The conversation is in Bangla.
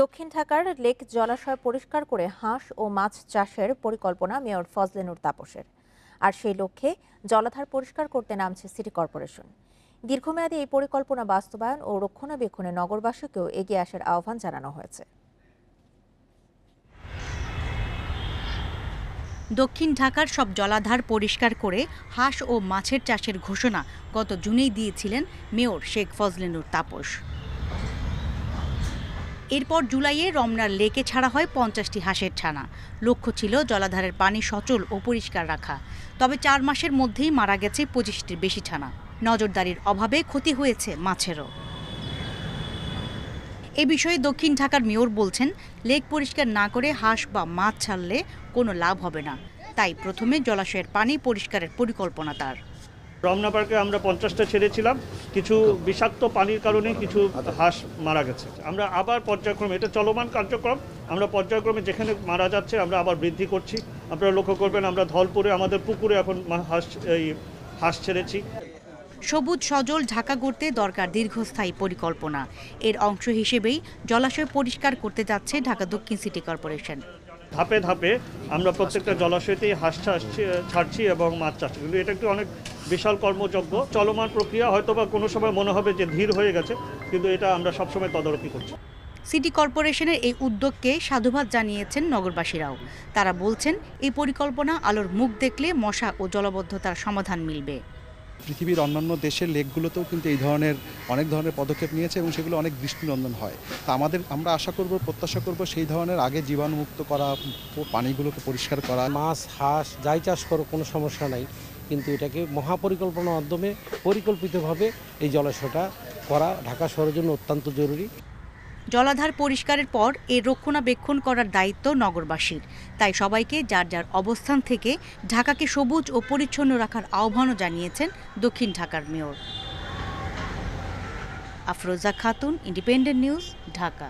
দক্ষিণ ঢাকার লেক জলাশয় পরিষ্কার করে হাঁস ও মাছ চাষের পরিকল্পনা মেয়র ফজলে নূর তাপসের। আর সেই লক্ষ্যে জলাধার পরিষ্কার করতে নামছে সিটি কর্পোরেশন। দীর্ঘমেয়াদী এই পরিকল্পনা বাস্তবায়ন ও রক্ষণাবেক্ষণে নগরবাসীকেও এগিয়ে আসার আহ্বান জানানো হয়েছে। দক্ষিণ ঢাকার সব জলাধার পরিষ্কার করে হাঁস ও মাছের চাষের ঘোষণা গত জুনেই দিয়েছিলেন মেয়র শেখ ফজলে নূর তাপস। এরপর জুলাইয়ে রমনার লেকে ছাড়া হয় 50টি হাঁসের ছানা। লক্ষ্য ছিল জলাধারের পানি সচল ও পরিষ্কার রাখা। তবে 4 মাসের মধ্যেই মারা গেছে 25টির বেশি ছানা। নজরদারির অভাবে ক্ষতি হয়েছে মাছেরও। এ বিষয়ে দক্ষিণ ঢাকার মেয়র বলছেন, লেক পরিষ্কার না করে হাঁস বা মাছ ছাড়লে কোনো লাভ হবে না। তাই প্রথমে জলাশয়ের পানি পরিষ্কারের পরিকল্পনা তার। রমনা পার্কে আমরা 50টা ছেড়েছিলাম, কিছু বিষাক্ত পানির কারণে কিছু হাঁস মারা গেছে। আমরা আবার পর্যায়ক্রমে, এটা চলমান কার্যক্রম, আমরা পর্যায়ক্রমে যেখানে মারা যাচ্ছে আমরা আবার বৃদ্ধি করছি। আপনারা লক্ষ্য করবেন আমরা ধলপুরে আমাদের পুকুরে এখন হাঁস ছেড়েছি। সবুজ সজল ঢাকা গড়তে দরকার দীর্ঘস্থায়ী পরিকল্পনা। এর অংশ হিসেবেই জলাশয় পরিষ্কার করতে যাচ্ছে ঢাকা দক্ষিণ সিটি কর্পোরেশন। ধাপে ধাপে আমরা প্রত্যেকটা জলাশয়তেই হাঁস ছাড়ছি এবং মাছ চাষছি, কিন্তু এটা একটি অনেক বিশাল কর্মযজ্ঞ, চলমান প্রক্রিয়া। হয়তোবা কোনো সময় মনে হবে যে ধীর হয়ে গেছে, কিন্তু এটা আমরা সবসময় তদারকি করছি। সিটি কর্পোরেশনের এই উদ্যোগকে সাধুবাদ জানিয়েছেন নগরবাসীরাও। তারা বলছেন, এই পরিকল্পনা আলোর মুখ দেখলে মশা ও জলাবদ্ধতার সমাধান মিলবে। পৃথিবীর অন্যান্য দেশের লেকগুলোতেও কিন্তু এই ধরনের অনেক ধরনের পদক্ষেপ নিয়েছে এবং সেগুলো অনেক দৃষ্টিনন্দন হয়। তা আমরা আশা করব, প্রত্যাশা করব সেই ধরনের আগে জীবাণুমুক্ত করা, পানিগুলোকে পরিষ্কার করা। মাছ হাঁস যাই চাষ করো কোনো সমস্যা নাই, কিন্তু এটাকে মহাপরিকল্পনার মাধ্যমে পরিকল্পিতভাবে এই জলাশয়টা করা ঢাকা শহরের জন্য অত্যন্ত জরুরি। জলাধার পরিষ্কারের পর এর রক্ষণাবেক্ষণ করার দায়িত্ব নগরবাসীর। তাই সবাইকে যার যার অবস্থান থেকে ঢাকাকে সবুজ ও পরিচ্ছন্ন রাখার আহ্বানও জানিয়েছেন দক্ষিণ ঢাকার mayor. Afroza Khatun, independent news, Dhaka.